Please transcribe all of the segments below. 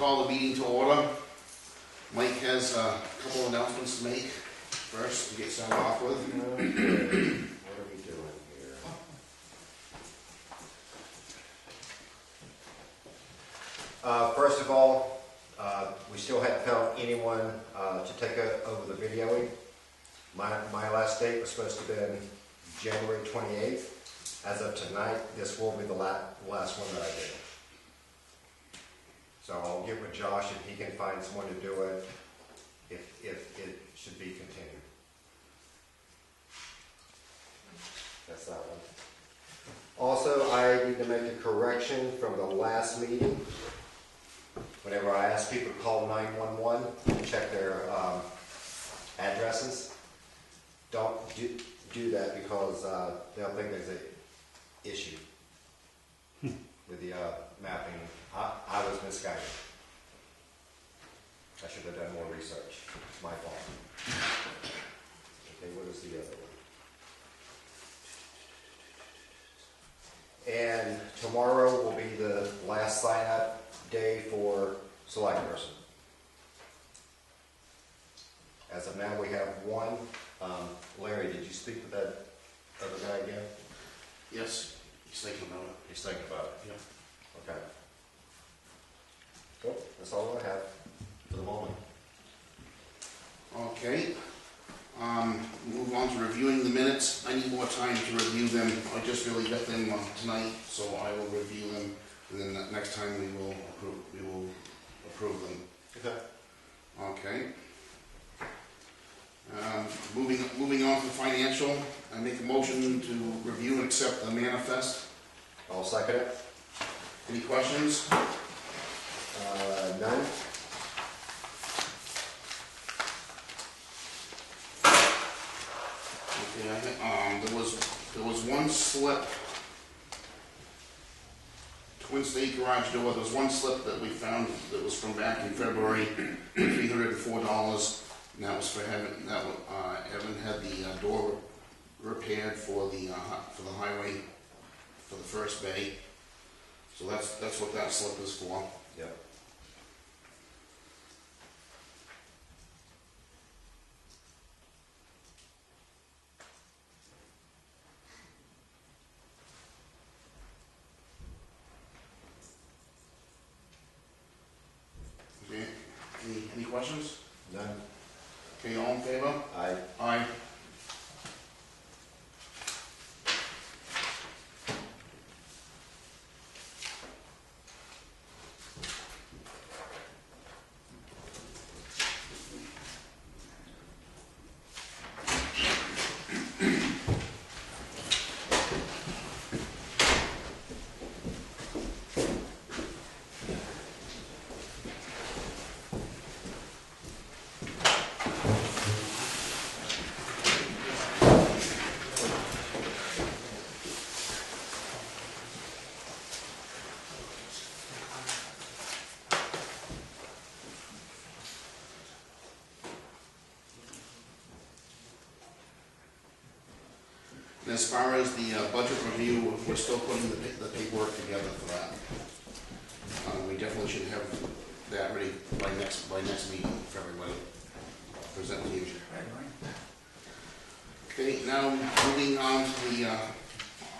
call the meeting to order. Mike has a couple of announcements to make first to get started off with. Okay. What are we doing here? First of all, we still haven't found anyone to take over the videoing. My last date was supposed to have been January 28th. As of tonight, this will be the last one that I do. So I'll get with Josh if he can find someone to do it, if it should be continued. That's that one. Also, I need to make a correction from the last meeting. Whenever I ask people to call 911 and check their addresses, don't do that because they'll think there's an issue with the mapping. I was misguided. I should have done more research. It's my fault. Okay, what is the other one? And tomorrow will be the last sign-up day for select person. As of now, we have one. Larry, did you speak with that other guy again? Yes, he's thinking about it. He's thinking about it? Yeah. Okay. Cool. That's all I have for the moment. Okay. Move on to reviewing the minutes. I need more time to review them. I just really got them tonight, so I will review them, and then next time we will approve them. Okay. Okay. Moving on to the financial, I make a motion to review and accept the manifest. I'll second it. Any questions? None. Okay. There was one slip. Twin State Garage Door. There was one slip that we found that was from back in February, $304. And that was for Evan. Evan had the door repaired for the highway for the first bay. So that's what that slip is for. Yep. Okay. Any questions? None. Okay, all in favor? Aye. Aye. And as far as the budget review, we're still putting the paperwork together for that. We definitely should have that ready by next meeting for everybody. Present to you. Okay, now moving on to the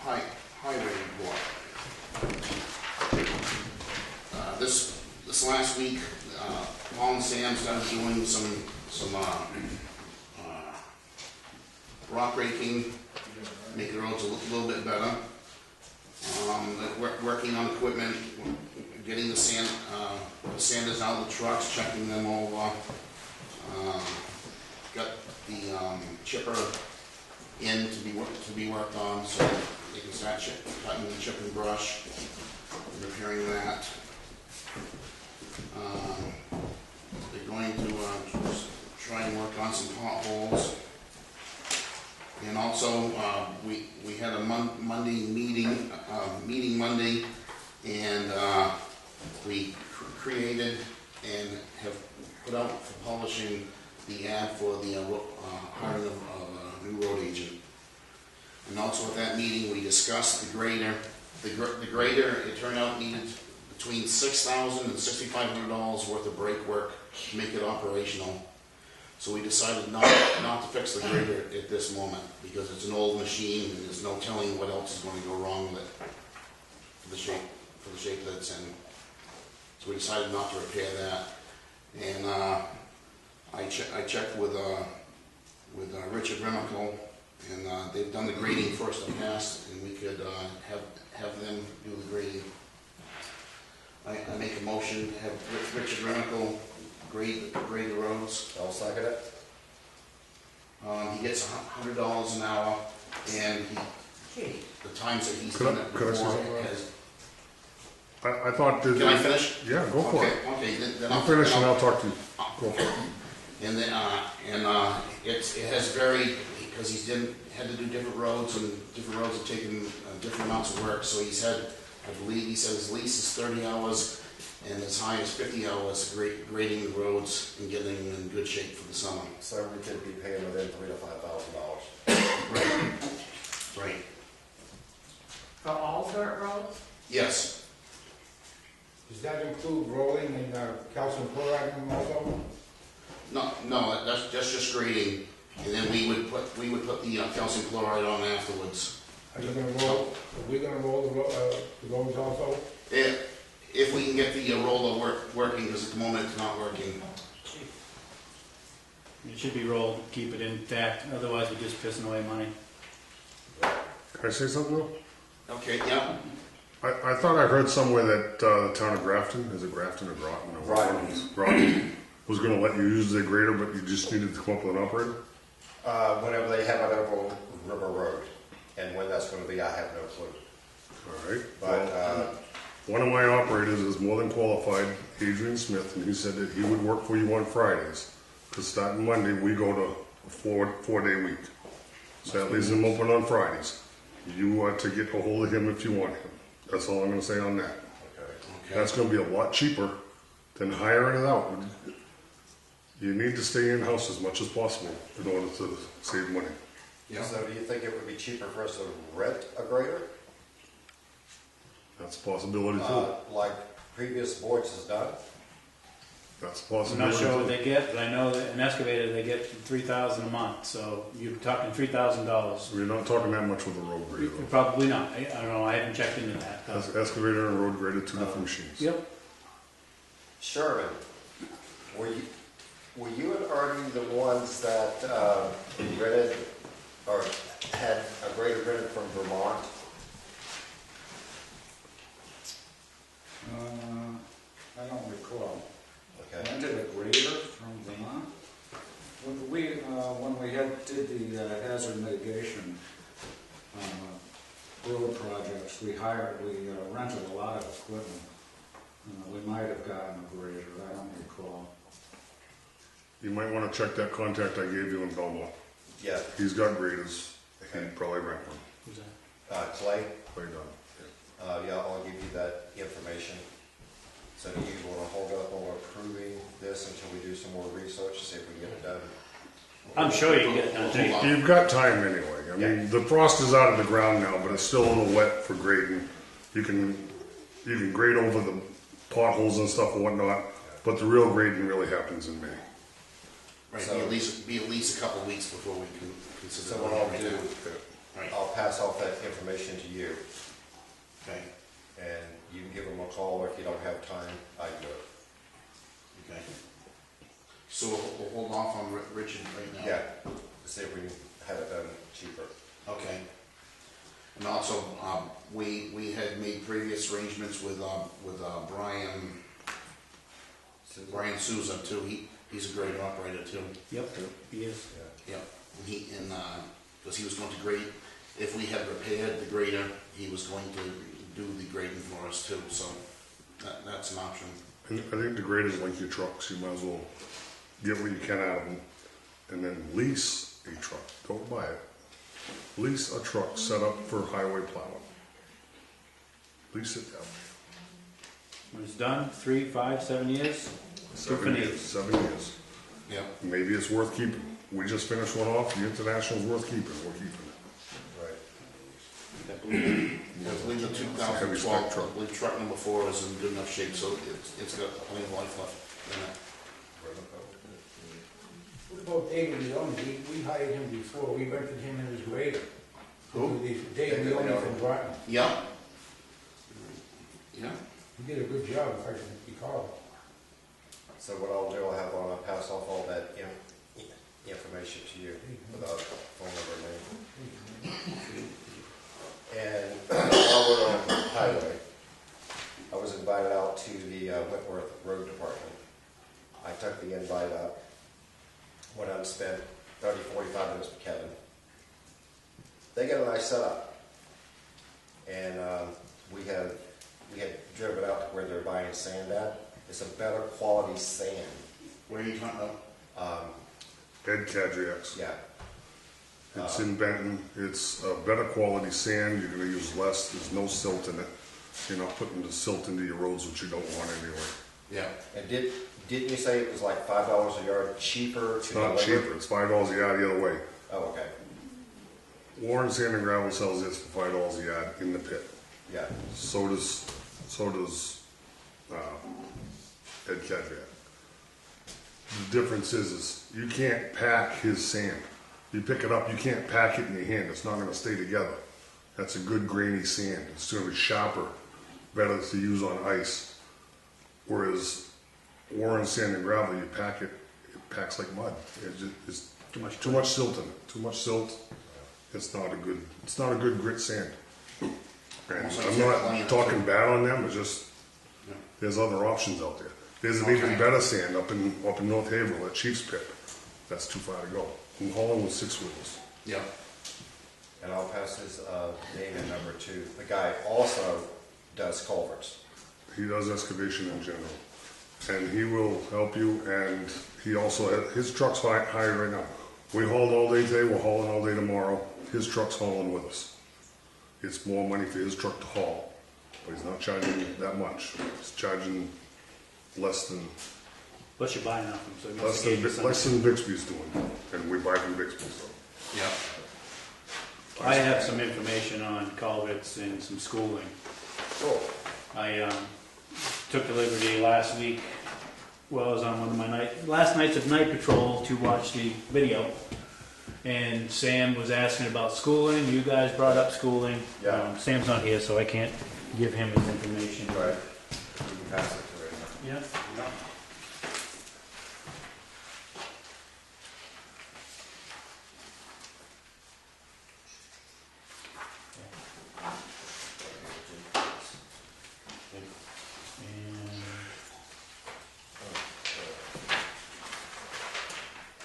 highway report. This last week, Paul and Sam started doing some rock raking, make the roads a little bit better. Working on equipment, getting the sanders out of the trucks, checking them over. Got the chipper in to be worked on, so they can start cutting the chip and brush, repairing that. They're going to try and work on some potholes. And also, we had a Monday meeting Monday, and we created and have put out for publishing the ad for the hiring of a new road agent. And also at that meeting, we discussed the grader. The grader, it turned out, needed between $6,000 and $6,500 worth of brake work to make it operational. So we decided not to fix the grader at this moment, because it's an old machine and there's no telling what else is going to go wrong with it for the shape that it's in. So we decided not to repair that. And I checked with Richard Remical, and they've done the grading first and past, and we could have them do the grading. I make a motion to have Richard Remical grade the roads. I'll second it. He gets $100 an hour, and the times that he's Could I- done it could I say before something? has. I thought that... Can I finish? Yeah, go for it. Okay, then I'll finish and I'll talk to you. Go for it. And then, it has varied, because he's had to do different roads, and different roads have taken different amounts of work, so he's had, I believe, he said his lease is 30 hours, and as high as 50 hours grading the roads and getting them in good shape for the summer. So we could be paying within $3,000 to $5,000. Right. For all dirt roads? Yes. Does that include rolling and calcium chloride in them also? No, that's just grading, and then we would put the calcium chloride on afterwards. Are you gonna roll, are we gonna roll the roads also? If we can get the roller working, because at the moment it's not working. It should be rolled, keep it intact, otherwise we're just pissing away money. Can I say something though? Okay, yeah. I thought I heard somewhere that the town of Grafton, is it Grafton or Groton? Groton was going to let you use their grader, but you just needed to come up with an operator? Whenever they have it over River Road, and when that's going to be, I have no clue. All right. But One of my operators is more than qualified, Adrian Smith, and he said that he would work for you on Fridays. Because starting Monday, we go to a four-day week. So that leaves him open on Fridays. You are to get a hold of him if you want him. That's all I'm going to say on that. okay. That's going to be a lot cheaper than hiring it out. You need to stay in-house as much as possible in order to save money. Yeah. So do you think it would be cheaper for us to rent a grader, That's a possibility too. like previous boards has done? That's a I'm possibility not sure what too. they get, but I know that an excavator, they get $3,000 a month, so you're talking $3,000. We're not talking that much with a road grader though. Probably not, I don't know, I haven't checked into that. Excavator and road grader, two different machines. Yep, Sherman, were you and Artie the ones that rented or had a grader rented from Vermont? I don't recall. Okay. Rented a grader from Vermont? When we did the hazard mitigation road projects, we rented a lot of equipment. We might have gotten a grader, I don't recall. You might want to check that contact I gave you in Belmont. Yeah. He's got graders. He'd probably rent one. who's that? Clay? Way done. Yeah, I'll give you that information. So do you want to hold up on approving this until we do some more research to see if we can get it done? I'm sure you can get it done, Jake. Hold on. You've got time anyway. I mean, the frost is out of the ground now, but it's still a little wet for grading. You can grade over the potholes and stuff and whatnot, but the real grading really happens in May. Right, So- be at least a couple of weeks before we can consider. So what I'll right do, now. Right, I'll pass off that information to you, okay, and you can give them a call, or if you don't have time, I can do it. okay. So we'll hold off on Richard right now. Yeah, to see if we can have it done cheaper. Okay. And also, we had made previous arrangements with Brian Souza too. He's a great operator too. Yep, he is. Yeah. And because he was going to grade, if we had repaired the grader, he was going to do the grading for us too. So that's an option. And I think the graders like your trucks. You might as well get what you can out of them, and then lease a truck. Don't buy it. Lease a truck set up for highway plowing. Lease it out. When it's done, 3, 5, 7 years, 7 years. 7 years. Yeah. Maybe it's worth keeping. We just finished one off. The International's worth keeping. We're keeping it. Right. With believe the Heavy 2012, spec I truck. believe truck number 4 is in good enough shape, so it's got plenty of life left in it. What about David Leone? We hired him before, we rented him and his grader. Who? David David Leone Leone. from Groton. Yeah. Yeah. He did a good job, if I can recall. So what I'll do, I'll pass off all that information to you without phone number and name. And while we're on the highway, I was invited out to the Whitworth Road Department. I took the invite up, went out and spent 30, 45 minutes with Kevin. They got a nice setup. And we had driven out to where they're buying sand at. It's a better quality sand. Where are you talking about? Ed Cadriacs. Yeah. It's in Benton. It's a better quality sand. You're gonna use less. There's no silt in it. You're not putting the silt into your roads, which you don't want anyway. Yeah. And didn't you say it was like $5 a yard cheaper It's to not deliver? cheaper. It's $5 a yard the other way. Oh, okay. Warren Sand and Gravel sells this for $5 a yard in the pit. Yeah. So does Ed Cadriac. The difference is you can't pack his sand. You pick it up, you can't pack it in your hand. It's not going to stay together. That's a good grainy sand. It's going to be sharper, better to use on ice. Whereas Warren Sand and Gravel, you pack it, it packs like mud. It's too much silt in it. Too much silt. It's not a good grit sand. And I'm not talking bad on them. It's just there's other options out there. There's an even better sand up in North Haverhill at Chief's Pit. That's too far to go. I'm hauling with 6 wheels. Yeah. And I'll pass his name and number to the guy also does culverts. He does excavation in general, and he will help you. And he also his truck's hired right now. We hauled all day today. We're hauling all day tomorrow. His truck's hauling with us. It's more money for his truck to haul, but he's not charging that much. He's charging less than Plus you're buying off them, so he must have gave you some. less than Bixby's doing, and we buy from Bixby. So Yeah. I have some information on culverts and some schooling. Cool. I took the liberty last week, well, I was on one of my last nights of night patrol to watch the video. And Sam was asking about schooling. You guys brought up schooling. Yeah. Sam's not here, so I can't give him his information. Right. You can pass it to him. Yeah.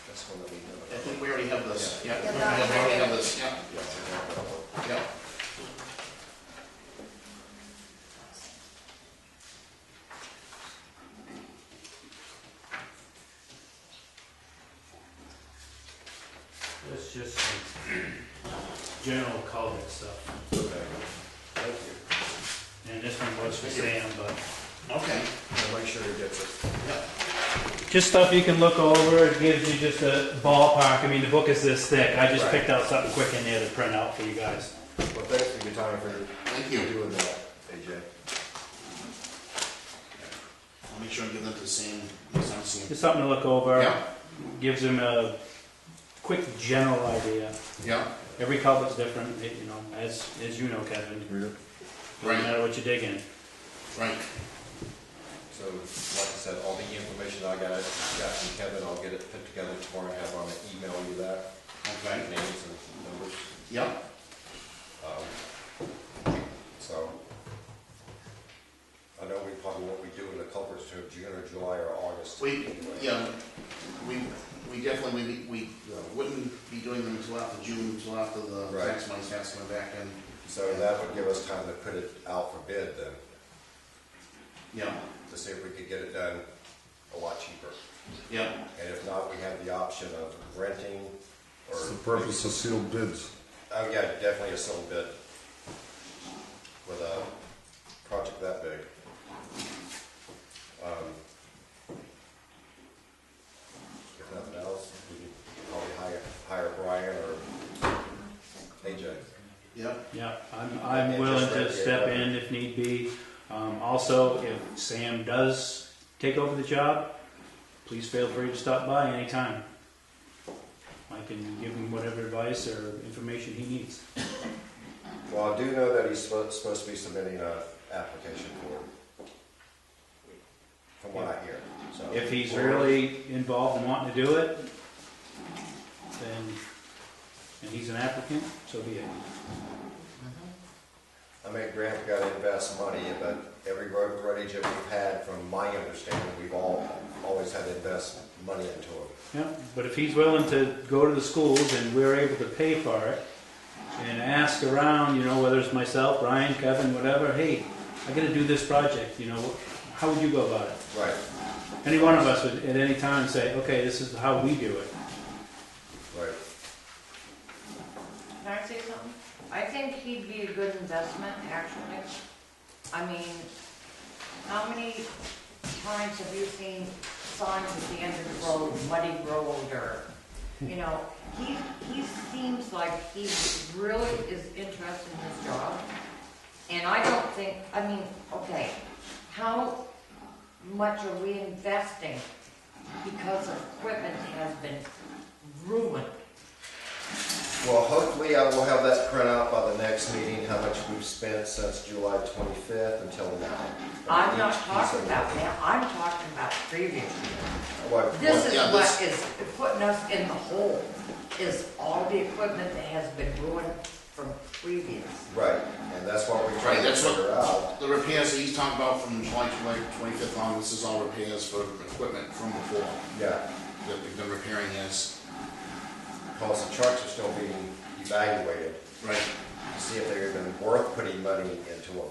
This one that we have. I think we already have this. Yeah. Yeah, We no, already have this. Yeah. Yeah. It's just some general culvert stuff. Okay. Thank you. And this one was for Sam, but Okay. I'll make sure he gets it. Yeah. just stuff you can look over. It gives you just a ballpark. I mean, the book is this thick. I just Right. picked out something quick in there to print out for you guys. Well, thanks for your time for Thank you. doing that, AJ. I'll make sure I give them to the same. Next time I see him. Just something to look over. Yeah. Gives him a quick general idea. Yeah. Every culvert's different, you know, as you know, Kevin. Doesn't Right. matter what you dig in. Right. So, like I said, all the information I got from Kevin, I'll get it put together tomorrow and have on an email you that, Okay. names and numbers. Yeah. So, I know we probably won't be doing the culverts till June or July or August. We, anyway. yeah, we definitely, we wouldn't be doing them until after June, until after the Right. tax money starts coming back in. So that would give us time to put it out for bid then, Yeah. to see if we could get it done a lot cheaper. Yeah. And if not, we have the option of renting or. It's the purpose of sealed bids. Oh, yeah, definitely a sealed bid with a project that big. If nothing else, we could probably hire Brian or AJ. Yep. Yeah, And I'm just willing to right there, step yeah. in if need be. Also, if Sam does take over the job, please feel free to stop by anytime. I can give him whatever advice or information he needs. Well, I do know that he's supposed to be submitting an application for it, from what I hear. So If he's really involved and wanting to do it, then, and he's an applicant, so be it. I mean, Grant got to invest money, but every road agent we've had, from my understanding, we've always had to invest money into it. Yeah, but if he's willing to go to the schools and we're able to pay for it and ask around, whether it's myself, Brian, Kevin, whatever, hey, I gotta do this project, how would you go about it? Right. Any one of us would at any time say, okay, this is how we do it. Right. Can I say something? I think he'd be a good investment, actually. I mean, how many times have you seen signs at the end of the road, muddy road, or, he seems like he really is interested in his job. And I don't think, okay, how much are we investing because equipment has been ruined? Well, hopefully I will have that printout by the next meeting, how much we've spent since July 25th until now. I'm not Each piece talking of about equipment. that, I'm talking about previous years. What- This is yeah, what is putting us in the hole, is all the equipment that has been ruined from previous. Right, and that's what we're Right, trying to that's figure what, out. the repairs that he's talking about from July 25th on, this is all repairs for equipment from before Yeah, that we've been repairing, yes. because the trucks are still being evaluated Right. to see if they're even worth putting money into them.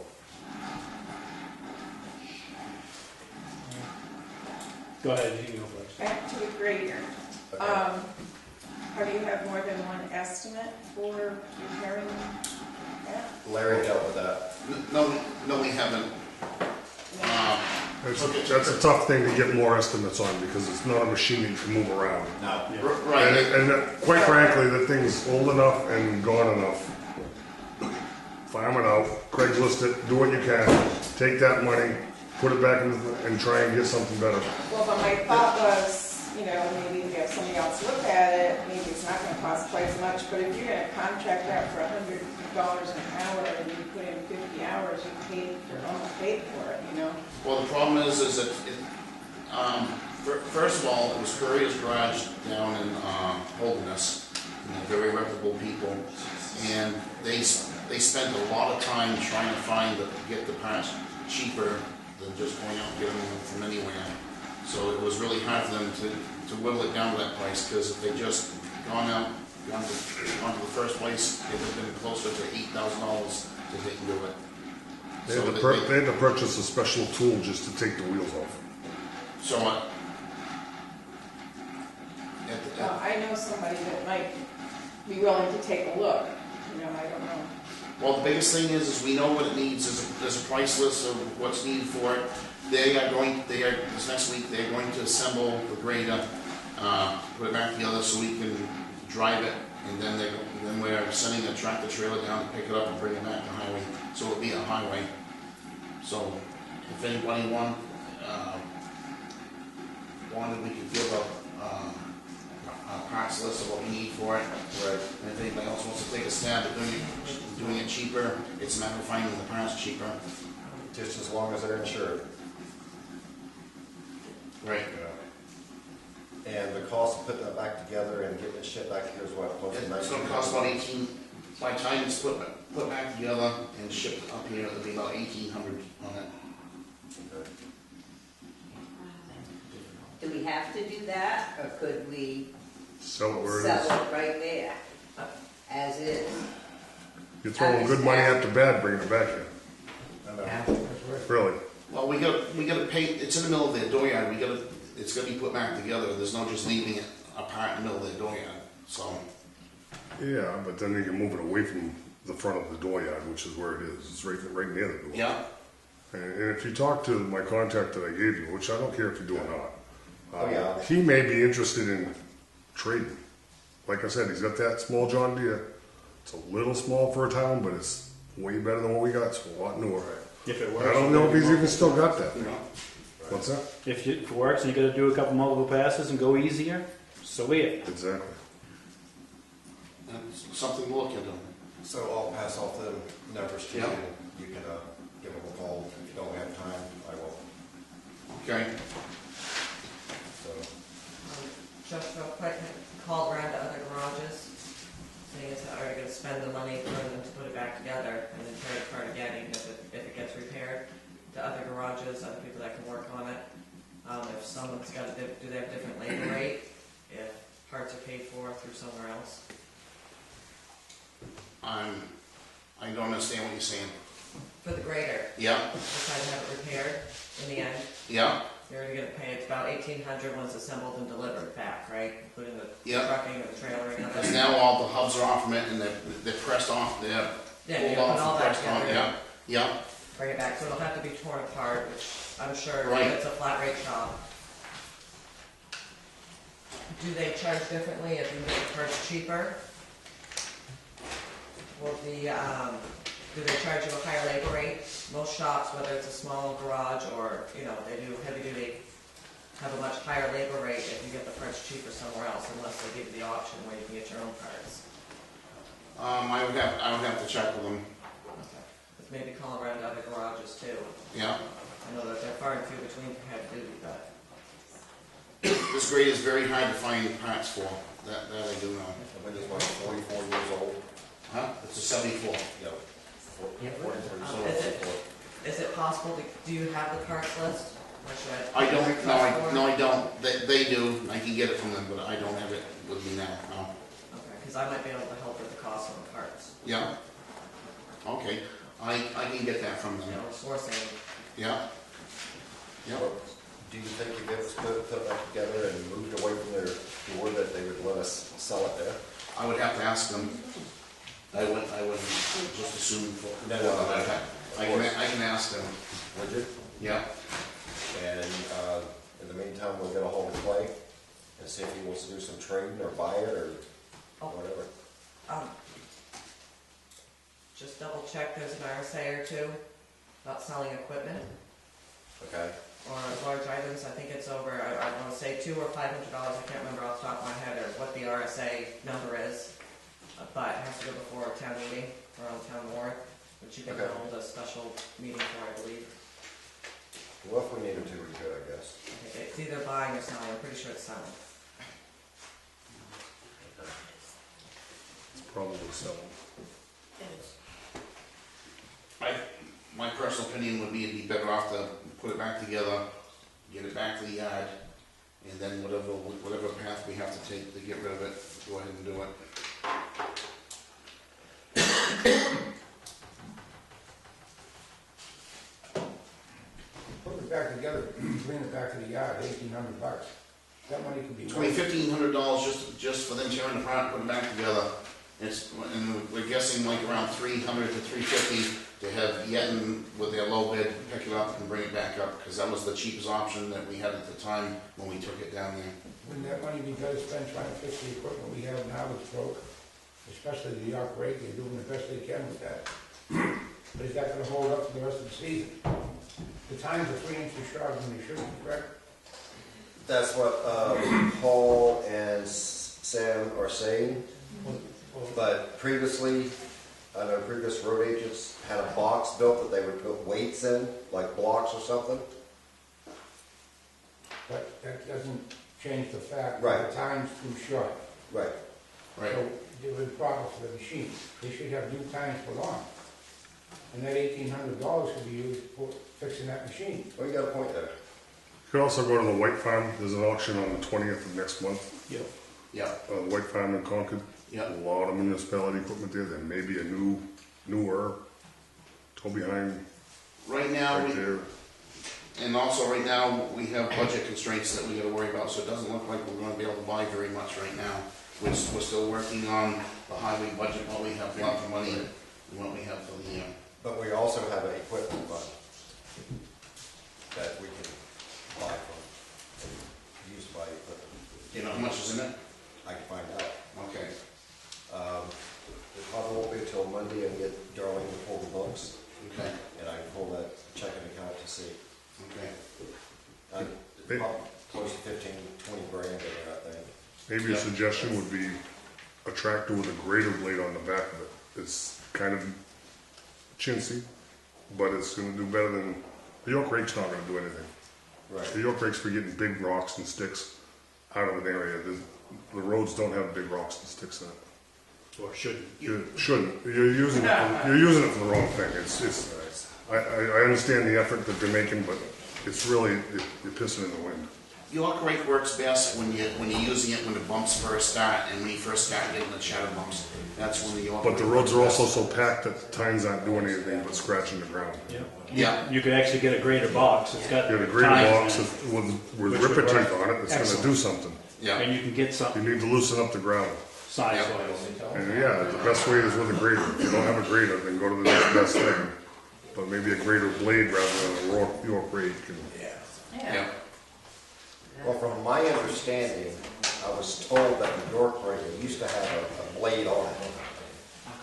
Go ahead, you can go first. Back to the grader. Okay. Or do you have more than one estimate for repairing that? Larry dealt with that. No, we haven't. That's a tough thing to get more estimates on because it's not a machine that you can move around. No. Right. And quite frankly, the thing's old enough and gone enough. Farm it out, Craigslist it, do what you can, take that money, put it back and try and get something better. Well, but my thought was, maybe if you have somebody else look at it, maybe it's not gonna cost quite as much, but if you're gonna contract out for $100 an hour and you put in 50 hours, almost paid for it, Well, the problem is that first of all, it was Courier's Garage down in Holderness, very reputable people, and they spent a lot of time trying to get the parts cheaper than just going out and getting them from anywhere. So it was really hard for them to whittle it down to that price, because if they just gone to the first place, it would have been closer to $8,000 to take and do it. They had to purchase a special tool just to take the wheels off. So Well, I know somebody that might be willing to take a look, I don't know. well, the biggest thing is we know what it needs. There's a price list of what's needed for it. This next week, they're going to assemble the grader, put it back together so we can drive it, and then we're sending a tractor trailer down to pick it up and bring it back to the highway, so it'll be a highway. So if anybody wanted, we could give a parts list of what we need for it. Right. And if anybody else wants to take a stab at doing it cheaper, it's a matter of finding the parts cheaper. Just as long as they're insured. Right. And the cost of putting that back together and getting it shipped back here is what, close to It's gonna cost about 18, by the time it's put back together and shipped up here, it'll be about 1,800 on it. Okay. Do we have to do that, or could we Sell it where it sell is. it right there, as is? You're throwing good money after bad, bringing it back here. I know. Yeah. Really. Well, we gotta pay, it's in the middle of their dooryard, it's gonna be put back together, there's no just leaving it apart in the middle of their dooryard, so. Yeah, but then you can move it away from the front of the dooryard, which is where it is. It's right near the door. Yeah, And if you talk to my contact that I gave you, which I don't care if you do or not, Oh, yeah. he may be interested in trading. Like I said, he's got that small John Deere, It's a little small for a town, but it's way better than what we got. It's a lot newer. If it works. I don't know if he's even still got that. You know, What's that? If it works and you gotta do a couple multiple passes and go easier, so be it. Exactly. that's something to look into. So I'll pass off the numbers to you, Yeah. and you can give them a call. If you don't have time, I will. Okay, So, Just real quick, called around to other garages, saying is that are you gonna spend the money for them to put it back together and then trade it part again, even if it gets repaired, to other garages, other people that can work on it. If someone's got do they have a different labor rate, if parts are paid for through somewhere else? I don't understand what you're saying. For the grader, Yeah, decide to have it repaired in the end, yeah, you're only gonna pay, it's about $1,800 once assembled and delivered back, right? Including the Yeah. trucking or the trailering of because it. now all the hubs are off from it and they're pressed off, they're Yeah, you pulled gotta off put all and that pressed on, together. yeah, yeah. Bring it back, so it'll have to be torn apart, which I'm sure Right. it's a flat rate shop. Do they charge differently if you make the parts cheaper? Will do they charge you a higher labor rate? Most shops, whether it's a small garage or, they do heavy duty, have a much higher labor rate if you get the parts cheaper somewhere else, unless they give you the option where you can get your own parts. I would have to check with them, Okay. But maybe call around to other garages too. yeah. I know that they're far and few between for heavy duty, but This grade is very hard to find parts for, that I do know. when he's like 44 years old, Huh? It's a 74. you know, 44 is it possible do you have the parts list? Or should I don't, request for it? no, I don't, they do, I can get it from them, but I don't have it with me now, no. Okay, because I might be able to help with the cost of the parts, Yeah? Okay, I can get that from them, sourcing. yeah? Yeah, Do you think if it was put back together and moved away from their door that they would let us sell it there? I would have to ask them, I wouldn't just assume for. No, I can ask them, Would you? yeah, And in the meantime, we'll get a hold of Clay and see if he wants to do some trading or buy it or whatever. Just double check there's an RSA or two about selling equipment Okay. or large items. I think it's over, I want to say $200 or $500. I can't remember off the top of my head or what the RSA number is. But it has to go before a town meeting or on town warrant, which you can Okay. hold a special meeting for, I believe. Well, if we needed to, we could, I guess. Okay, it's either buying or selling. I'm pretty sure it's selling. It's probably selling. my personal opinion would be it'd be better off to put it back together, get it back to the yard, and then whatever path we have to take to get rid of it, go ahead and do it. Put it back together, bring it back to the yard, $1,800. That money could be. It's gonna be $1,500 just for them tearing it apart and putting it back together. And we're guessing like around $300 to $350 to have Yetton with their low bid pick it up and bring it back up, because that was the cheapest option that we had at the time when we took it down there. Wouldn't that money be better spent trying to fix the equipment we have now that's broke? Especially the York rake, they're doing the best they can with that. But is that gonna hold up for the rest of the season? The times are 3 inches shorter than they should be, correct? That's what Paul and Sam are saying. But previously, I know previous road agents had a box built that they would put weights in, like blocks or something. But that doesn't change the fact Right. that the time's too short. Right. Right. So they were proper for the machine. They should have new times put on. And that $1,800 could be used for fixing that machine. Well, you got a point there. You could also go to the White Farm. There's an auction on the 20th of next month. Yep. Yeah, White Farm in Concord. yeah. A lot of municipality equipment there. There may be a newer toe behind Right now, right there. and also right now, we have budget constraints that we gotta worry about, so it doesn't look like we're gonna be able to buy very much right now. We're still working on the highway budget, what we have left for money, and what we have for the, But we also have an equipment fund that we can buy from, and use to buy equipment. you know, how much is in it? I can find out. Okay. The Hubble Monday and get Darlene to pull the books, Okay, and I can pull that checking account to see. okay. Close to 15, 20 grand in there, I think. Maybe a suggestion would be a tractor with a grater blade on the back of it. It's kind of chintzy, but it's gonna do better than, the York rake's not gonna do anything. Right. The York rake's for getting big rocks and sticks out of an area. The roads don't have big rocks and sticks in it. Or shouldn't. You shouldn't. You're using it for the wrong thing. I understand the effort that they're making, but it's really, you're pissing in the wind. York rake works best when you're using it when the bumps first start, and when you first start getting the shadow bumps. That's when the York But rake the roads are works also best. so packed that the tines aren't doing anything but scratching the ground. Yeah. Yeah. You could actually get a grater box. It's got You get a grater tines box in it, with Which ripper would teeth work. on it, it's gonna Excellent. do something. Yeah. and you can get You something need to loosen up the ground. size-wise. And yeah, the best way is with a grater. If you don't have a grater, then go to the next best thing. But maybe a grater blade rather than a York rake. And Yeah. Well, from my understanding, I was told that the York rake used to have a blade on it.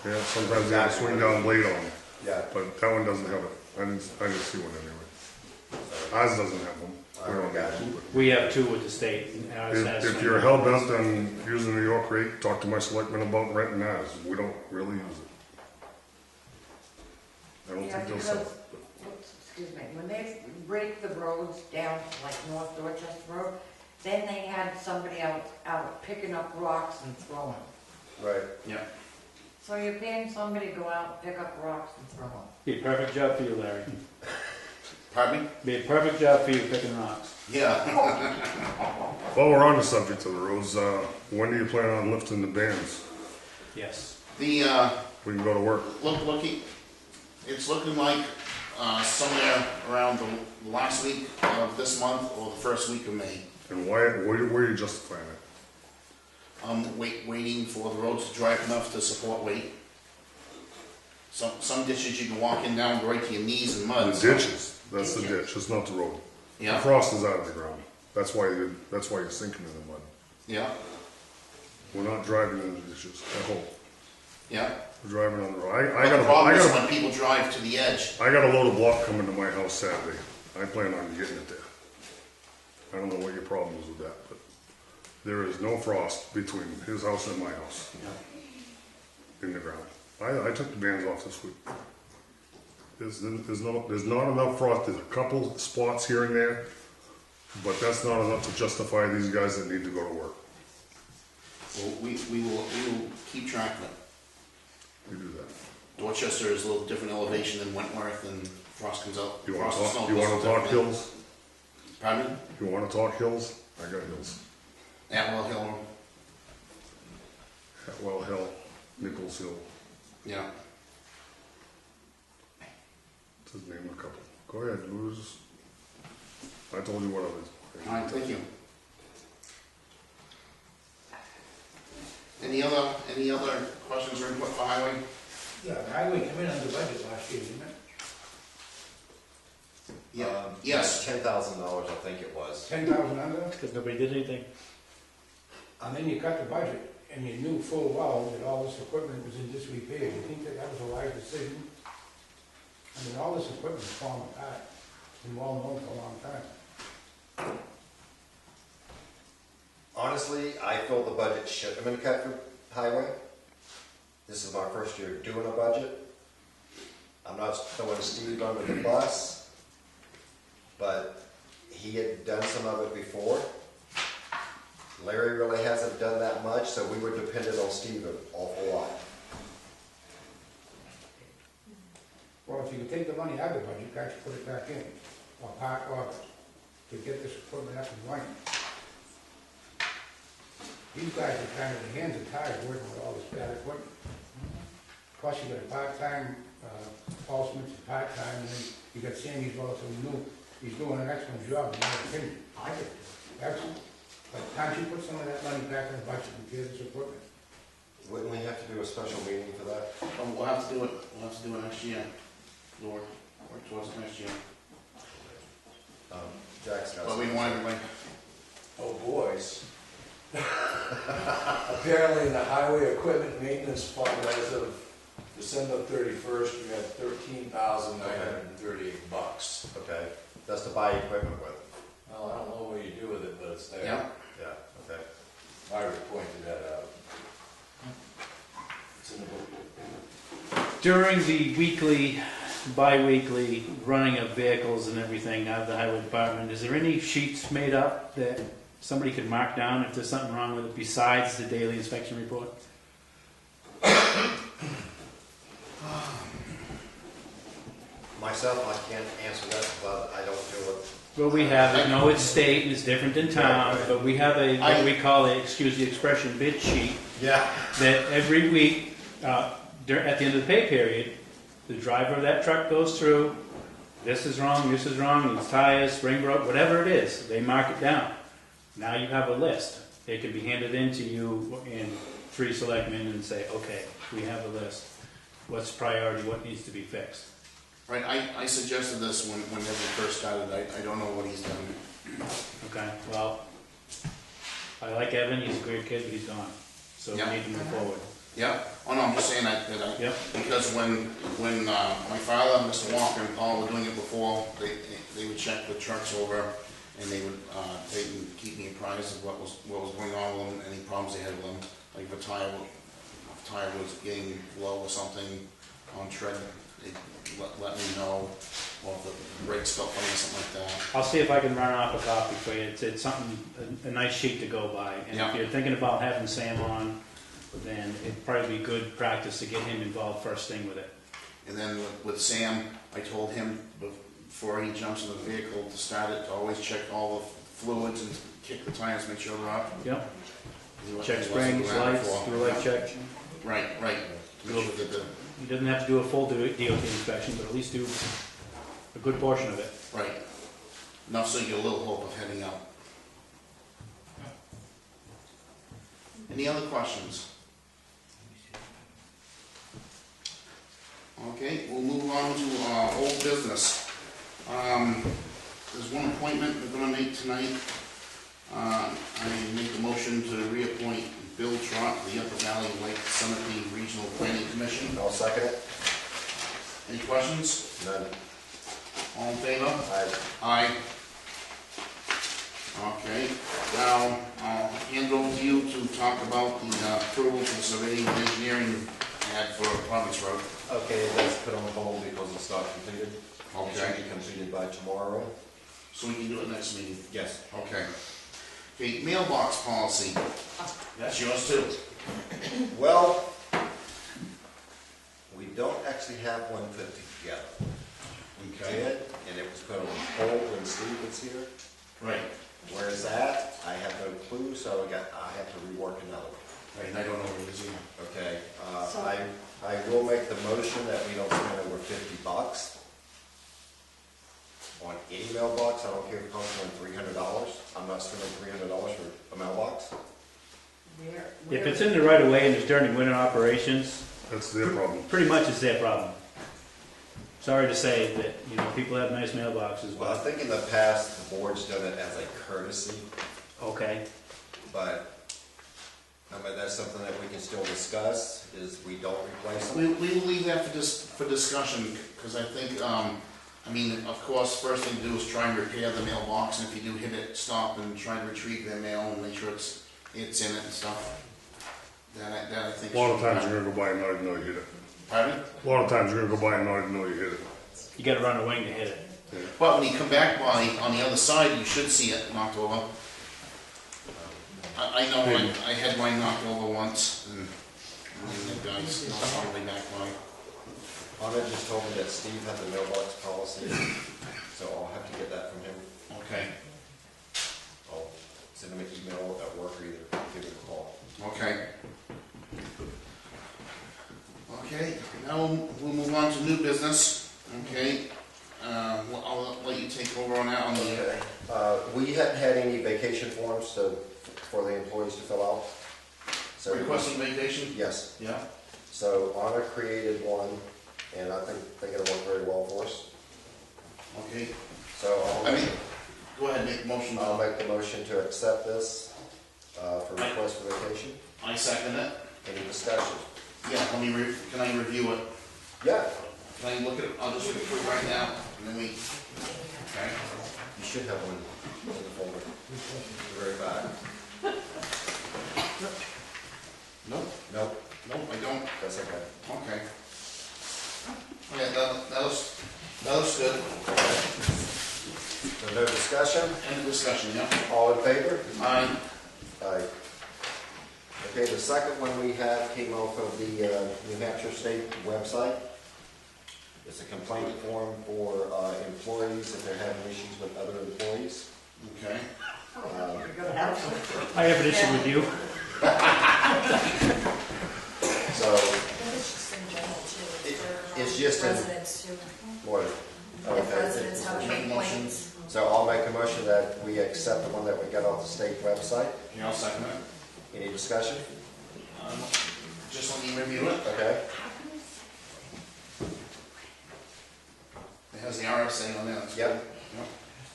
yeah, sometimes they have a swing down blade on it, Yeah. but that one doesn't have it. I didn't see one anyway. Ours doesn't have one. We don't got have it. one. We have two with the state. and ours has If you're hell bent on using the York rake, talk to my selectmen about renting ours. We don't really use it. I don't Yeah, think they'll because, sell it. excuse me, when they break the roads down to like North Dorchester Road, then they had somebody out picking up rocks and throwing them. Right. Yeah. So you're paying somebody to go out, pick up rocks and throw them. Be a perfect job for you, Larry. Pardon me? Be a perfect job for you picking rocks. Yeah. While we're on the subject of the roads, when do you plan on lifting the bands? Yes. The, We can go to work. it's looking like, somewhere around the last week of this month or the first week of May. And where are you justifying it? I'm waiting for the roads to dry up enough to support weight. Some ditches you can walk in down right to your knees in mud. The ditches, that's the ditch, it's not the road. The Yeah, frost is out of the ground. That's why you're sinking in the mud. yeah, We're not driving in the ditches, I hope. yeah. We're driving on the road. But the problem is when people drive to the edge. I got a load of block coming to my house Saturday. I plan on getting it there. I don't know what your problem is with that, but there is no frost between his house and my house in the ground. I took the bands off this week. There's not enough frost. There's a couple spots here and there, but that's not enough to justify these guys that need to go to work. Well, we will keep track of it. We do that. Dorchester is a little different elevation than Wentworth, and frost comes out. You want Frost and to snow talk? You goes want to out talk differently. hills? Pardon me? You want to talk hills? I got hills. Atwell Hill. Atwell Hill, Nichols Hill. Yeah. Just name a couple. Go ahead. I told you what I was. All right, thank you. Any other questions or input for highway? Yeah, the highway came in under budget last year, didn't it? Yeah. Yes. $10,000, I think it was. 10,000 under, Because nobody did anything. and then you cut the budget, and you knew full well that all this equipment was in disrepair. You think that was a wise decision? I mean, all this equipment's falling apart. It's been well known for a long time. Honestly, I feel the budget should have been cut for highway. This is my first year doing a budget. I'm not throwing Steve under the bus, but he had done some of it before. Larry really hasn't done that much, so we were dependent on Steve an awful lot. Well, if you could take the money out of the budget, guys should put it back in, or part of it, to get this equipment up and running. These guys are kind of, their hands are tired working with all this bad equipment. Plus you got a part-time, Paul Smith's a part-time, and then you got Sammy's also new. He's doing an excellent job in my opinion. I do. Excellent. But can't you put some of that money back in the budget and get this equipment? Wouldn't we have to do a special meeting for that? We'll have to do it. We'll have to do it next year. Lord, work towards it next year. Jack's got But we some. want everybody. Oh, boys. Apparently the highway equipment maintenance fund as of December 31st, you had $13,938. Okay, that's to buy equipment with. Well, I don't know what you do with it, but it's there. Yeah. Yeah, okay. Myra pointed that out. It's in the book. During the weekly, bi-weekly running of vehicles and everything out of the highway department, is there any sheets made up that somebody could mark down if there's something wrong with it besides the daily inspection report? Myself, I can't answer that, but I don't do it. Well, we have it. No, it's state and it's different than town, but we have a, what we call a, excuse the expression, bid sheet Yeah. that every week, at the end of the pay period, the driver of that truck goes through, this is wrong, needs tires, spring broke, whatever it is, they mark it down. Now you have a list. It can be handed in to you in 3 selectmen and say, okay, we have a list. What's priority, what needs to be fixed? Right, I suggested this when we first started. I don't know what he's done. Okay, well, I like Evan, he's a great kid, but he's gone. So Yeah. we need to move forward. Yeah, oh no, I'm just saying Yep. because when my father and Mr. Walker and Paul were doing it before, they would check the trucks over and they would keep me apprised of what was going on with them, any problems they had with them, like if a tire was getting low or something on tread, they'd let me know, or if the brakes felt funny or something like that. I'll see if I can run off a copy for you. It's something, a nice sheet to go by. And Yeah. if you're thinking about having Sam on, then it'd probably be good practice to get him involved first thing with it. And then with Sam, I told him before he jumps in the vehicle to start it, to always check all the fluids and kick the tires, make sure they're up. Yep. He wasn't Check springs, around lights, before. do a light check. Right. Make sure that He doesn't have to do a full DOT inspection, but at least do a good portion of it. right. Enough so you get a little hope of heading up. Any other questions? Okay, we'll move on to old business. There's one appointment we're gonna make tonight. I make a motion to reappoint Bill Trot to the Upper Valley Lake Cemetery Regional Planning Commission. I'll second it. Any questions? None. All in favor? Aye. Aye. Okay, now I'll hand over to you to talk about the approval for the surveying and engineering ad for Province Road. Okay, that's put on hold because it's not completed. It Okay. should be completed by tomorrow. So we can do it next meeting. Yes. Okay. Okay, mailbox policy. That's yours too. Well, we don't actually have one put together. We did, and it was put on hold when Steve was here. Right. Where is that? I have no clue, so I have to rework another one. Right, and I don't know where it is either. Okay, So- I will make the motion that we don't spend over $50 on any mailbox. I don't care if it costs more than $300. I'm not spending $300 for a mailbox. If it's in the right of way and it's during winter operations, That's their problem. pretty much it's their problem. Sorry to say that, people have nice mailboxes, Well, I but, think in the past, the board's done it as a courtesy, okay. but I mean, that's something that we can still discuss, is we don't replace them. We will leave that for discussion, because I think, of course, first thing to do is try and repair the mailbox, and if you do hit it, stop and try and retrieve their mail and make sure it's in it and stuff. That I think. A lot of should be times done. you're gonna go by and not even know you hit it. Pardon? A lot of times you're gonna go by and not even know you hit it. You gotta run a wing to hit it. But when you come back by, on the other side, you should see it knocked over. I know I had mine knocked over once, and the guys knocked all the way back by. Anna just told me that Steve had the mailbox policy, so I'll have to get that from him. Okay, I'll send him an email at work or either give him a call. okay. Okay, now we'll move on to new business, okay? I'll let you take over on that on the, Okay. We hadn't had any vacation forms for the employees to fill out. So requesting vacation? Yes. Yeah. So Anna created one, and I think they're gonna work very well for us. Okay, So go ahead, make a motion. I'll make the motion to accept this for request for vacation. I second it. Any discussion? Yeah, can I review it? I look at it, I'll just look at it right now, and then we, okay? You should have one in the folder. The very back. Nope, Nope, nope, I don't. that's okay. Okay. Okay, that looks good. So no discussion? End of discussion, yeah? All in favor? Aye. Aye. Okay, the second one we have came off of the New Hampshire State website. It's a complaint form for employees if they're having issues with other employees. Okay. I have an issue with you. So it's just in residents too. what? If Okay. residents have Make a motion. complaints. So I'll make a motion that we accept the one that we got off the state website. Yeah, I'll second it. Any discussion? Just let me review it. Okay. It has the RSA on there. That's Yep. good.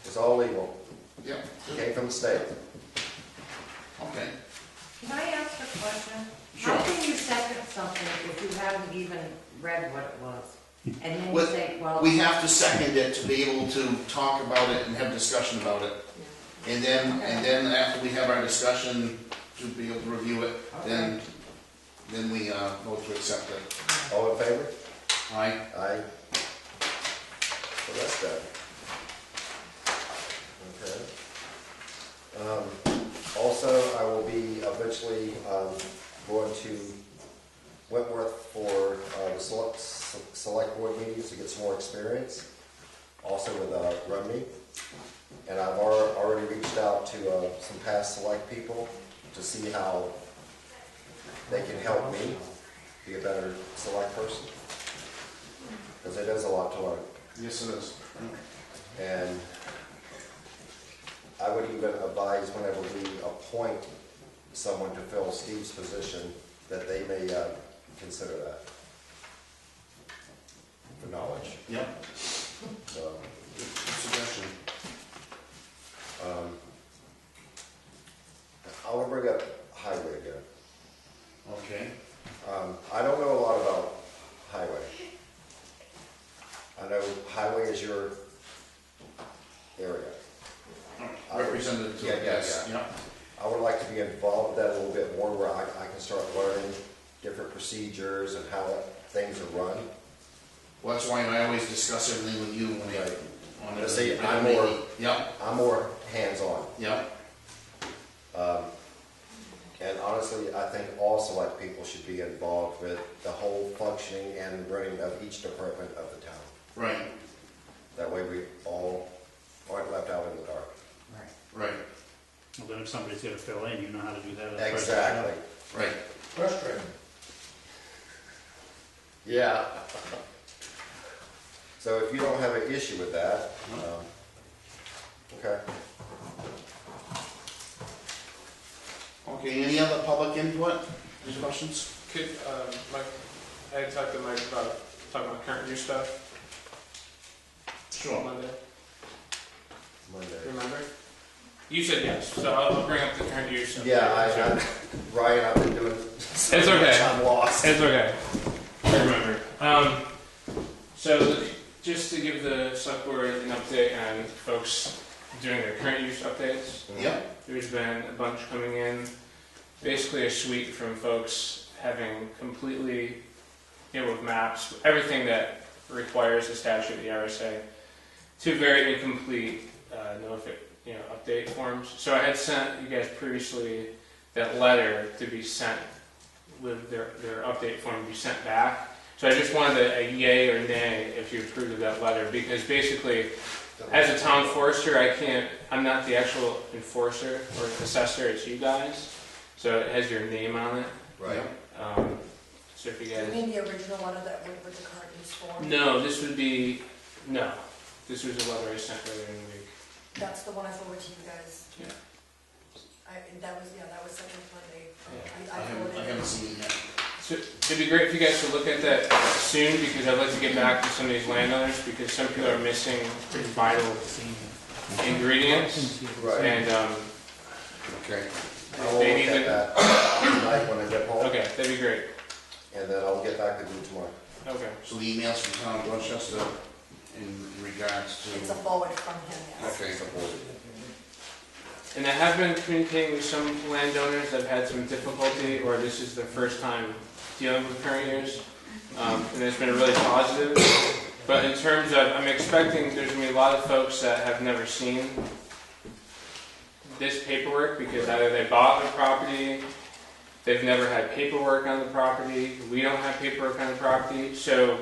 It's all legal. Yep. Came from the state. Okay. Can I ask a question? Sure. How can you second something if you haven't even read what it was? And then you Well, say, well. We have to second it to be able to talk about it and have discussion about it. And then after we have our discussion, to be able to review it, then we vote to accept it. All in favor? Aye. Aye. So that's done. Okay. Also, I will be eventually going to Wentworth for the select board meetings to get some more experience. Also with Rumney. And I've already reached out to some past select people to see how they can help me be a better select person. Because it is a lot to learn. Yes, it is. And I would even advise whenever we appoint someone to fill Steve's position, that they may consider that for knowledge. Yep. So, Good suggestion. I will bring up highway again. Okay. I don't know a lot about highway. I know highway is your area. Representative. Yeah. Yep. I would like to be involved with that a little bit more, where I can start learning different procedures and how things are run. Well, that's why I always discuss everything with you when we. Right. On But the- see, the I'm meeting. more- Yep. I'm more hands-on. Yep. And honestly, I think all select people should be involved with the whole functioning and running of each department of the town. Right. That way we all aren't left out in the dark. Right. Well, then if somebody's gonna fill in, you know how to do that. Exactly. Right. Frustrating. Yeah. So if you don't have an issue with that, okay. Okay, any other public input? Any questions? Could, Mike, I had talked to Mike about talking about current use stuff Sure. Monday, Monday. remember? You said yes, so I'll bring up the current use. Stuff. Yeah, Ryan, I've been doing so It's okay. much, I'm lost. It's okay. I remember. So just to give the select board an update on folks doing their current use updates. Yep. There's been a bunch coming in, basically a suite from folks having completely, with maps, everything that requires the statute of the RSA, to very incomplete update forms. So I had sent you guys previously that letter to be sent with their update form to be sent back. So I just wanted a yay or nay if you approved of that letter, because basically, as a town forester, I'm not the actual enforcer or assessor, it's you guys. So it has your name on it. Right. So if you Do guys. you mean the original letter that went with the current use form? No, this was a letter I sent earlier in the week. That's the one I forwarded to you guys. Yeah. That was sent on Monday. I haven't seen it yet. So it'd be great if you guys could look at that soon, because I'd like to get back to some of these landowners, because some people are missing pretty vital ingredients. Right. And Okay. I will look at that tonight when I get home, okay, that'd be great. and then I'll get back with you tomorrow. Okay. So the emails from town of Dorchester in regards to. It's a forward from him, yes. Okay. And I have been communicating with some landowners that have had some difficulty, or this is their first time dealing with current use, and it's been really positive. But in terms of, I'm expecting there's going to be a lot of folks that have never seen this paperwork because either they bought the property, they've never had paperwork on the property, we don't have paperwork on the property. So,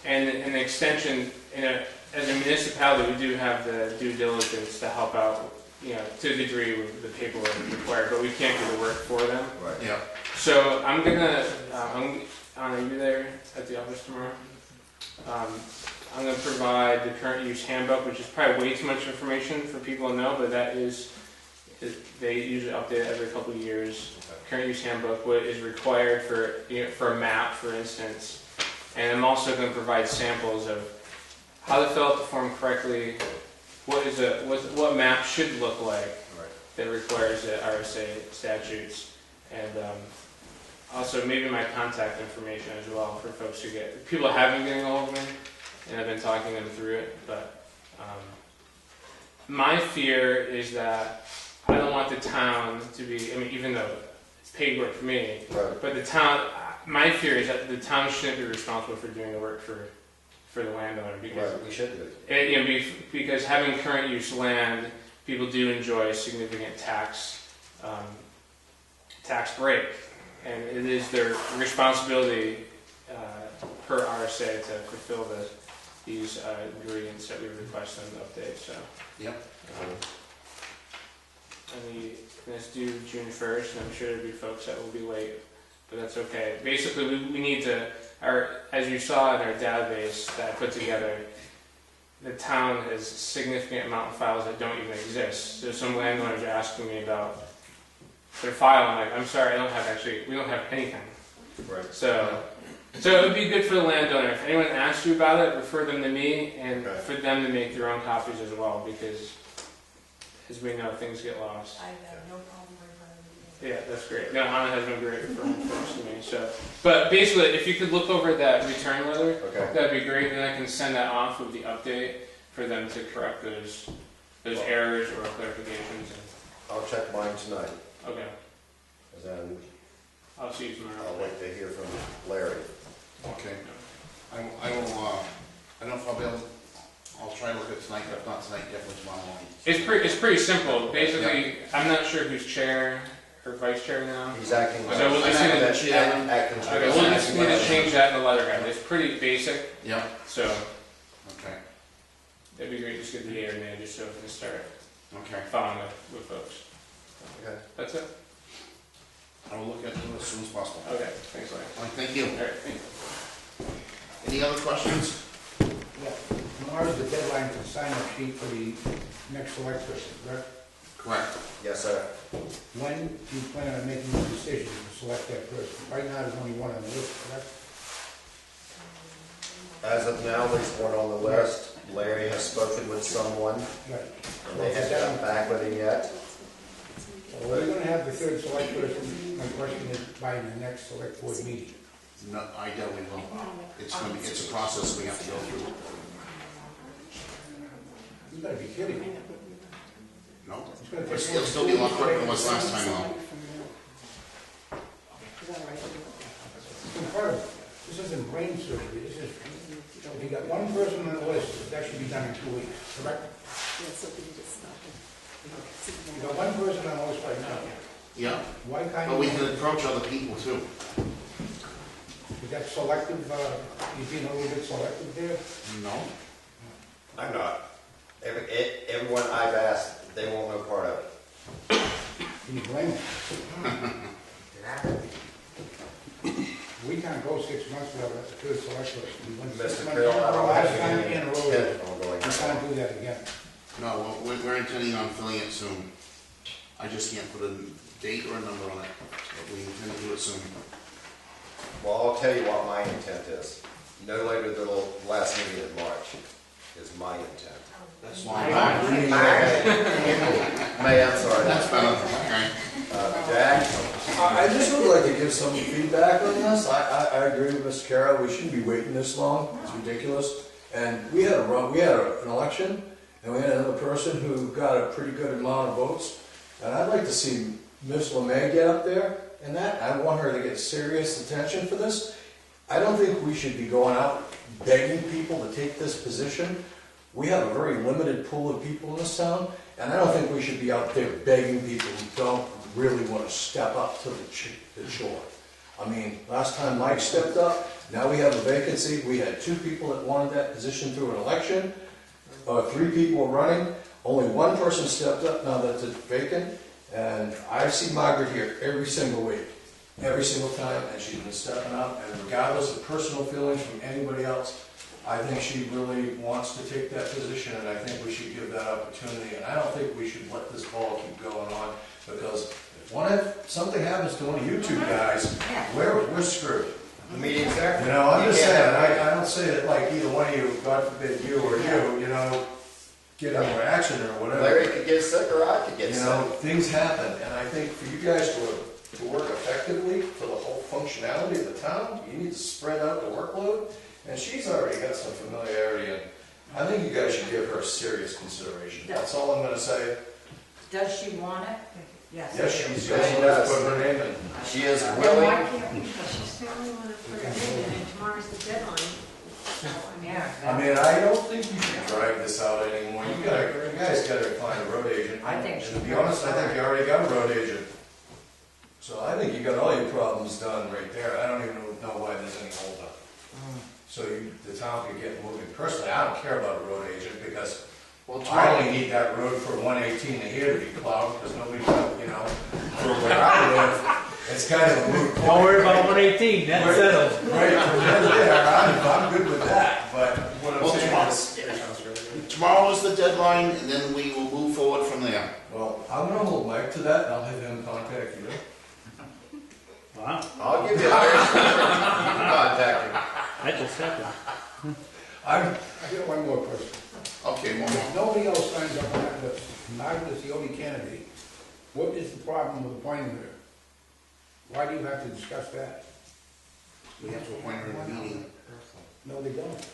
and an extension, as a municipality, we do have the due diligence to help out, to a degree with the paperwork required, but we can't do the work for them. Right. Yeah. So I'm gonna, Anna, you there at the office tomorrow? I'm gonna provide the current use handbook, which is probably way too much information for people to know, but that is, they usually update it every couple of years. Current use handbook, what is required for a map, for instance. And I'm also gonna provide samples of how to fill out the form correctly, what map should look like that requires the RSA statutes, and also maybe my contact information as well for folks who people have been getting a hold of me, and I've been talking them through it. But my fear is that I don't want the town to be, even though it's paid work for me, but the town, my fear is that the town shouldn't be responsible for doing the work for the landowner, because we should do it. Because having current use land, people do enjoy significant tax break, and it is their responsibility per RSA to fulfill these ingredients that we request them to update. So Yep. and it's due June 1st, and I'm sure there'll be folks that will be late, but that's okay. Basically, we need to. As you saw in our database that I put together, the town has a significant amount of files that don't even exist. So some landowners are asking me about their file. I'm like, I'm sorry, we don't have anything. Right. So it would be good for the landowner. If anyone asks you about it, refer them to me, and for them to make their own copies as well, because as we know, things get lost. I have no problem referring to Yeah, that's great. No, Anna has been great referring folks to me. So, but basically, if you could look over that return letter, that'd be great. Then I can send that off with the update for them to correct those errors or clarifications. I'll check mine tonight. Okay. And then I'll see you tomorrow. I'll wait to hear from Larry. Okay. I will. I don't know if I'll be able. I'll try to look at it tonight, but if not tonight, definitely tomorrow morning. It's pretty simple. Basically, I'm not sure who's chair or vice chair now. He's acting. So we'll just need to change that in the letterhead. It's pretty basic. Yeah. So. Okay. It'd be great to just get the yay or nay, just so we can start. Okay. Following with folks. Okay. That's it. I will look at it as soon as possible. Okay. Thanks, Larry. All right, thank you. All right. Thank you. Any other questions? Yeah, tomorrow's the deadline for the sign-up sheet for the next select person, correct? Correct. Yes, sir. When do you plan on making the decision to select that person? Right now, there's only one on the list, correct? As of now, there's one on the list. Larry has spoken with someone, Right. and they haven't gotten back with him yet. Well, we're gonna have the third select person, my question is, by the next select board meeting. No, I doubt we will. It's a process we have to go through. You gotta be kidding me. No? It's gonna take It'll still be a lot quicker than it was last time, though. It's incredible. This isn't brain surgery, this is, if you got one person on the list, that should be done in 2 weeks, correct? You got one person on the list right now. Yeah. Why can't But you? we can approach other people too. Is that selective, you being a little bit selective there? No? I'm not. Everyone I've asked, they want no part of it. Can you blame them? We can't go 6 months without a third select person. We went 6 Mr. months Carroll, I don't last have time any in a row. intent on going We can't do that again. No, we're intending on filling it soon. I just can't put a date or a number on it, but we intend to do it soon. Well, I'll tell you what my intent is. No later than the last meeting in March. is my intent. That's why. May, I'm sorry. That's better, okay. Jack? I just would like to give some feedback on this. I agree with Mr. Carroll, we shouldn't be waiting this long, it's ridiculous. And we had an election, and we had another person who got a pretty good amount of votes. And I'd like to see Ms. LeMay get up there, and that, I want her to get serious attention for this. I don't think we should be going out begging people to take this position. We have a very limited pool of people in this town, and I don't think we should be out there begging people who don't really want to step up to the chore. I mean, last time Mike stepped up, now we have a vacancy. We had 2 people that wanted that position through an election, 3 people running. Only 1 person stepped up now that it's vacant, and I see Margaret here every single week, every single time, and she's been stepping up, and regardless of personal feelings from anybody else, I think she really wants to take that position, and I think we should give that opportunity, and I don't think we should let this ball keep going on, because if something happens to one of you 2 guys, we're screwed. The meeting's there. You know, I'm just saying, I don't say that like either one of you, God forbid you or you know, get into an accident or whatever. Larry could get sick or I could get sick. You know, things happen, and I think for you guys to work effectively for the whole functionality of the town, you need to spread out the workload, and she's already got some familiarity, and I think you guys should give her serious consideration. That's all I'm gonna say. Does she want it? Yes. Yes, she's gonna put her name in. She is Then willing. why can't we? She's the only one that put it in, and tomorrow's the deadline. Yeah. I mean, I don't think you should drag this out anymore. You guys gotta find a road agent. I think And to be honest, I think you already got a road agent. So I think you got all your problems done right there. I don't even know why there's any holdup. So the town could get moving. Personally, I don't care about a road agent because I only need that road for 118 here to be plowed because nobody, you know, for where I live, it's kind of a moot point. Don't worry about 118, that's settled. Right, from there, I'm good with that, but what I'm Well, saying is, tomorrow is the deadline, and then we will move forward from there. well, I'm gonna hold Mike to that, and I'll have him contact you. Wow, I'll give you a contact him. that just happened. I'm, I got one more question. Okay, one more. If nobody else signs up on that list, Margaret is the only candidate, what is the problem with appointing her? Why do you have to discuss that? We have to appoint her in a meeting. No, they don't.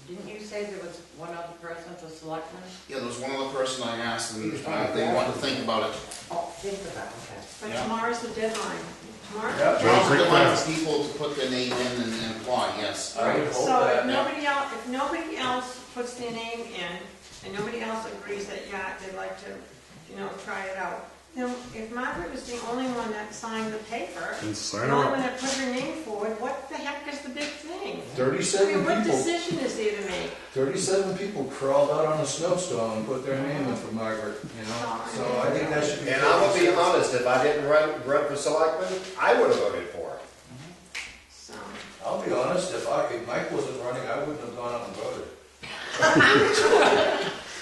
Didn't you say there was one other person for selectmen? Yeah, there was one other person I asked, and they wanted to think about it. Oh, think about it, okay. But Yeah. tomorrow's the deadline. Tomorrow? yeah, Tomorrow's the take deadline that. for people to put their name in and apply, yes. I would hope So that. if nobody else puts their name in, and nobody else agrees that, yeah, they'd like to, you know, try it out, then if Margaret was the only one that signed the paper, And the sign only her one up. that put her name forward, what the heck is the big thing? I 37 mean, what people, decision is there to make? 37 people crawled out on a snowstorm and put their name in for Margaret, you know? So I think that should be. And I'm gonna be honest, if I didn't run for selectman, I would have voted for her. So, I'll be honest, if Mike wasn't running, I wouldn't have gone out and voted.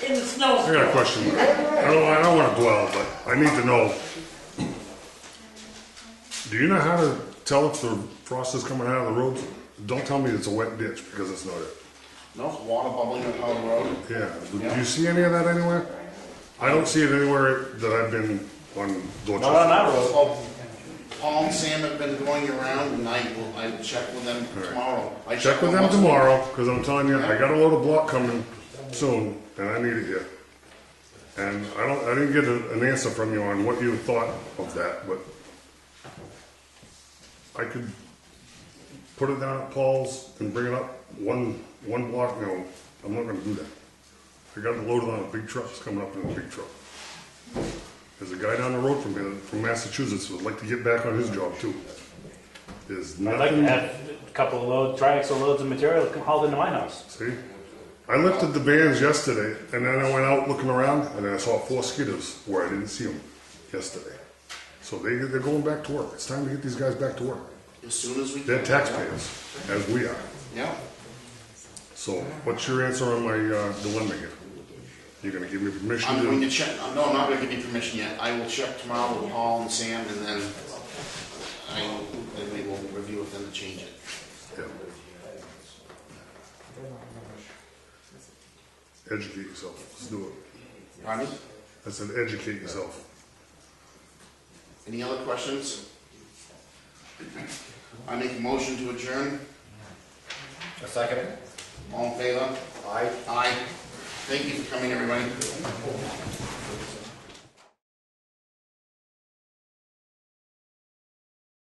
In the I snowstorm. got a question. I don't want to dwell, but I need to know. Do you know how to tell if the frost is coming out of the roads? Don't tell me it's a wet ditch because it's not it. No, water bubbling up on the road. Yeah. Do you see any of that anywhere? I don't see it anywhere that I've been on Dorchester. Not on our road. Well, Paul and Sam have been going around, and I will check with them tomorrow. I Check with them once a week. tomorrow, because I'm telling you, I got a load of block coming soon, and I need it here. And I didn't get an answer from you on what you thought of that, but I could put it down at Paul's and bring it up one block. No, I'm not gonna do that. I got it loaded on a big truck. It's coming up in a big truck. There's a guy down the road from here, from Massachusetts, who would like to get back on his job too. There's I'd like to nothing. have a couple of triaxle loads of material hauled into my house. See, I lifted the bands yesterday, and then I went out looking around, and then I saw 4 skidders where I didn't see them yesterday. So they're going back to work. It's time to get these guys back to work. As soon as we can. They're taxpayers, as we are. Yeah. So what's your answer on my dilemma here? You're gonna give me permission I'm going to? to check, no, I'm not going to give you permission yet. I will check tomorrow with Paul and Sam, and then we will review with them to change it. Yeah. Educate yourself. Let's do it. Pardon me? I said educate yourself. Any other questions? I make a motion to adjourn. A second? All in favor? Aye. Aye. Thank you for coming, everybody.